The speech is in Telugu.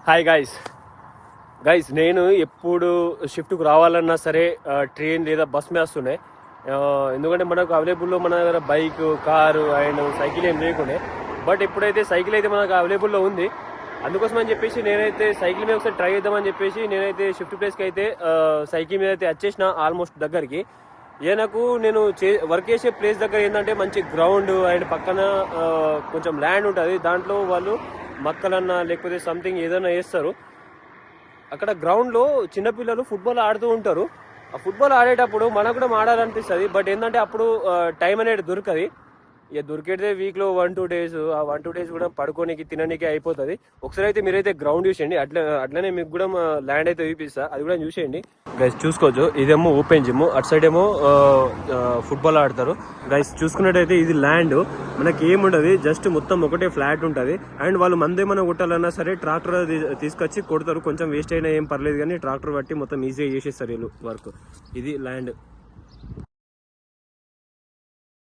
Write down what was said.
హాయ్ గైస్ నేను ఎప్పుడు షిఫ్ట్కు రావాలన్నా సరే ట్రైన్ లేదా బస్ మీద వస్తున్నాయి. ఎందుకంటే మనకు అవైలబుల్లో మన దగ్గర బైక్, కారు అండ్ సైకిల్ ఏం లేకుండే. బట్ ఎప్పుడైతే సైకిల్ అయితే మనకు అవైలబుల్లో ఉంది, అందుకోసం అని చెప్పేసి నేనైతే సైకిల్ మీద ఒకసారి ట్రై చేద్దామని చెప్పేసి నేనైతే షిఫ్ట్ ప్లేస్కి అయితే సైకిల్ మీద అయితే వచ్చేసిన ఆల్మోస్ట్ దగ్గరికి. నాకు నేను వర్క్ చేసే ప్లేస్ దగ్గర ఏంటంటే మంచి గ్రౌండ్ అండ్ పక్కన కొంచెం ల్యాండ్ ఉంటుంది. దాంట్లో వాళ్ళు మక్కలన్నా లేకపోతే సంథింగ్ ఏదైనా వేస్తారు. అక్కడ గ్రౌండ్లో చిన్నపిల్లలు ఫుట్బాల్ ఆడుతూ ఉంటారు. ఆ ఫుట్బాల్ ఆడేటప్పుడు మనకు కూడా ఆడాలనిపిస్తుంది. బట్ ఏంటంటే అప్పుడు టైం అనేది దొరకదు. ఇక దొరికేదే వీక్లో 1-2 days. ఆ 1-2 days కూడా పడుకోనికి తినడానికి అయిపోతుంది. ఒకసారి అయితే మీరైతే గ్రౌండ్ చూసేయండి. అట్లనే మీకు కూడా ల్యాండ్ అయితే చూపిస్తా, అది కూడా చూసేయండి. గైస్ చూసుకోవచ్చు, ఇదేమో ఓపెన్ జిమ్, అటు సైడ్ ఏమో ఫుట్బాల్ ఆడతారు. గైస్ చూసుకున్నట్టయితే ఇది ల్యాండ్, మనకి ఏముండదు, జస్ట్ మొత్తం ఒకటే ఫ్లాట్ ఉంటుంది. అండ్ వాళ్ళు మందేమన్నా కొట్టాలన్నా సరే ట్రాక్టర్ తీసుకొచ్చి కొడతారు. కొంచెం వేస్ట్ అయినా ఏం పర్లేదు, కానీ ట్రాక్టర్ బట్టి మొత్తం ఈజీగా చేసేస్తారు వీళ్ళు వర్క్. ఇది ల్యాండ్.